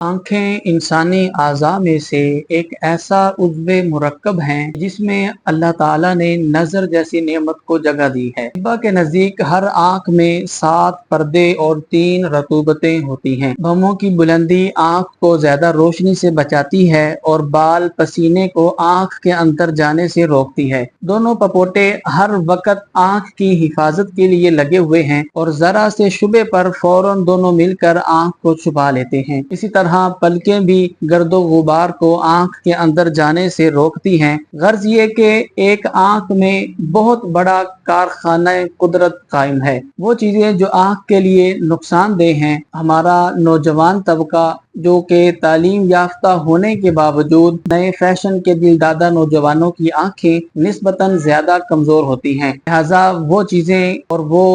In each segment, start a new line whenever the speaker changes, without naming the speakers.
आंखें इंसानी आज़ा में से एक ऐसा उज़्व मुरक्कब हैं जिसमें अल्लाह ताला ने नज़र जैसी नेमत को जगह दी है। अब्बा के नज़दीक हर आंख में 7 पर्दे और 3 रतूबतें होती हैं। भमों की बुलंदी आंख को ज्यादा रोशनी से बचाती है और बाल पसीने को आंख के अंदर जाने से रोकती है। दोनों पपोटे हर वक्त आंख की हिफाजत के लिए लगे हुए हैं और जरा से शुबे पर फौरन दोनों मिलकर आंख को छुपा लेते हैं। इसी तरह पलकें भी गर्दो गुबार को आंख के अंदर जाने से रोकती हैं। गर्ज ये कि एक आंख में बहुत बड़ा कारखाना कुदरत कायम है। वो चीजें जो आंख के लिए नुकसानदेह हैं, हमारा नौजवान तबका जो कि तालीम याफ्ता होने के बावजूद नए फैशन के दिलदादा नौजवानों की आंखें निस्बतन ज्यादा कमजोर होती हैं। लिहाजा वो चीजें और वो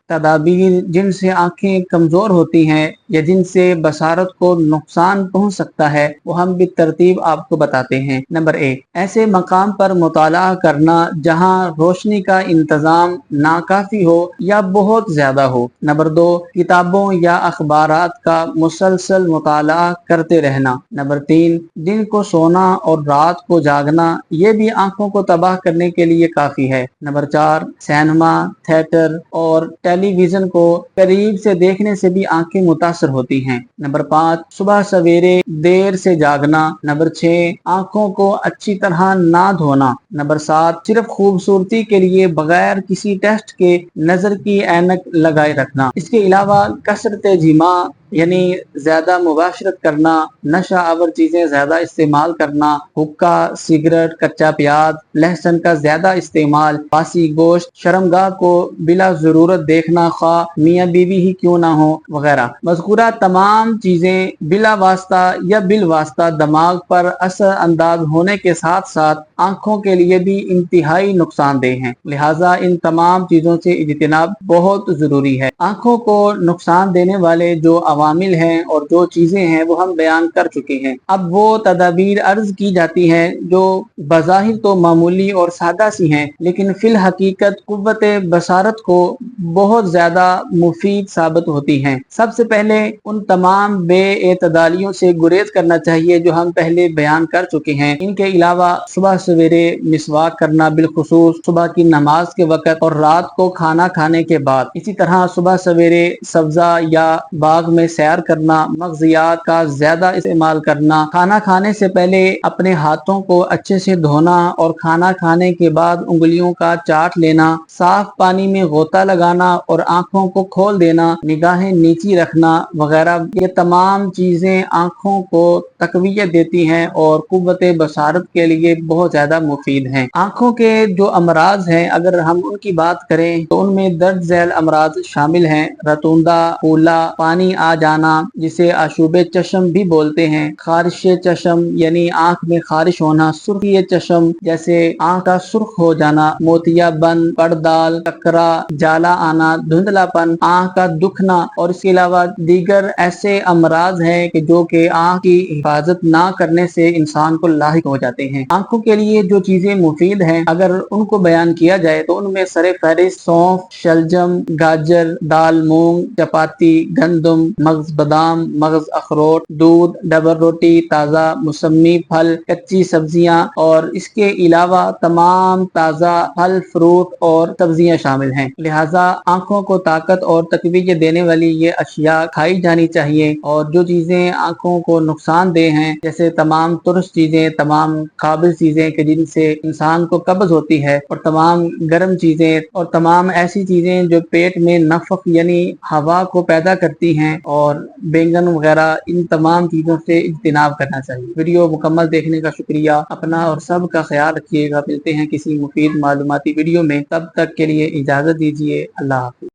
तदाबीर जिनसे आंखें कमजोर होती हैं या जिनसे बसारत को नुकसान पहुंच सकता है, वो हम भी तरतीब आपको बताते हैं। नंबर 1, ऐसे मकाम पर मुताला करना जहां रोशनी का इंतजाम नाकाफी हो या बहुत ज्यादा हो। नंबर 2, किताबों या अखबारात का मुसलसल मुताला करते रहना। नंबर 3, दिन को सोना और रात को जागना, ये भी आंखों को तबाह करने के लिए काफी है। नंबर 4, सिनेमा, थिएटर और टेलीविजन को करीब से देखने से भी आंखें मुतासर होती हैं। नंबर 5, सुबह सवेरे देर से जागना। नंबर 6, आंखों को अच्छी तरह ना धोना। नंबर 7, सिर्फ खूबसूरती के लिए बगैर किसी टेस्ट के नजर की ऐनक लगाए रखना। इसके अलावा कसरत जिमा यानी ज्यादा मुबाशरत करना, नशा आवर चीजें ज्यादा इस्तेमाल करना, हुक्का, सिगरेट, कच्चा प्याज, लहसुन का ज्यादा इस्तेमाल, बासी गोश्त, शर्मगाह को बिला जरूरत देखना, खा मियाँ बीवी ही क्यों ना हो वगैरह। मज़कूरा तमाम चीजें बिला वास्ता या बिल वास्ता दिमाग पर असर अंदाज होने के साथ साथ आंखों के लिए भी इंतहाई नुकसानदेह हैं। लिहाजा इन तमाम चीजों से इज्तिनाब बहुत जरूरी है। आंखों को नुकसान देने वाले जो अवामिल हैं और जो चीजें हैं वो हम बयान कर चुके हैं। अब वो तदाबीर अर्ज की जाती हैं जो बज़ाहिर तो मामूली और सादा सी हैं, लेकिन फिल हकीकत कुव्वत बसारत को बहुत ज्यादा मुफीद साबित होती हैं। सबसे पहले उन तमाम बेएतदालियों से गुरेज करना चाहिए जो हम पहले बयान कर चुके हैं। इनके अलावा सुबह सवेरे मिसवाक करना, बिलखुसूस सुबह की नमाज के वक्त और रात को खाना खाने के बाद। इसी तरह सुबह सवेरे सब्जा या बाग में सैर करना, मगजियात का ज्यादा इस्तेमाल करना, खाना खाने से पहले अपने हाथों को अच्छे से धोना और खाना खाने के बाद उंगलियों का चाट लेना, साफ पानी में गोता लगाना और आंखों को खोल देना, निगाहें नीची रखना वगैरह, ये तमाम चीजें आंखों को तकवीयत देती हैं और कुव्वत बसारत के लिए बहुत ज्यादा मुफीद हैं। आंखों के जो अमराज हैं, अगर हम उनकी बात करें तो उनमें दर्ज झैल अमराज शामिल हैं। रतूंदा, फूला, पानी आ जाना जिसे आशूबे चश्म भी बोलते हैं, खारिश चश्म यानी आंख में खारिश होना, सुर्खी चश्म जैसे आंख का सुर्ख हो जाना, मोतियाबंद, पड़दाल, ककरा, जाला आना, धुंधलापन, आंख का दुखना और इसके अलावा दीगर ऐसे अमराज हैं कि जो कि आंख की हिफाजत ना करने से इंसान को लाहिक हो जाते हैं। आंखों के लिए जो चीजें मुफीद हैं, अगर उनको बयान किया जाए तो उनमें सरे फहरिस्त सौंफ, शलजम, गाजर, दाल मूंग, चपाती, गंदम, मगज बादाम, मगज अखरोट, दूध, डबर रोटी, ताज़ा मौसमी फल, कच्ची सब्जियां और इसके अलावा तमाम ताज़ा फल, फ्रूट और सब्जियां शामिल हैं। लिहाजा आंखों को ताकत और तकवीयत देने वाली ये अशिया खाई जानी चाहिए और जो चीजें आंखों को नुकसानदेह हैं, जैसे तमाम तुरस चीजें, तमाम काबिल चीजें कि जिनसे इंसान को कब्ज होती है और तमाम गर्म चीजें और तमाम ऐसी चीजें जो पेट में नफक यानी हवा को पैदा करती हैं और बैंगन वगैरह, इन तमाम चीजों से इज्तिनाब करना चाहिए। वीडियो मुकम्मल देखने का शुक्रिया। अपना और सब का ख्याल रखिएगा। मिलते हैं किसी मुफीद मालूमाती वीडियो में, तब तक के लिए इजाजत दीजिए। अल्लाह हाफिज।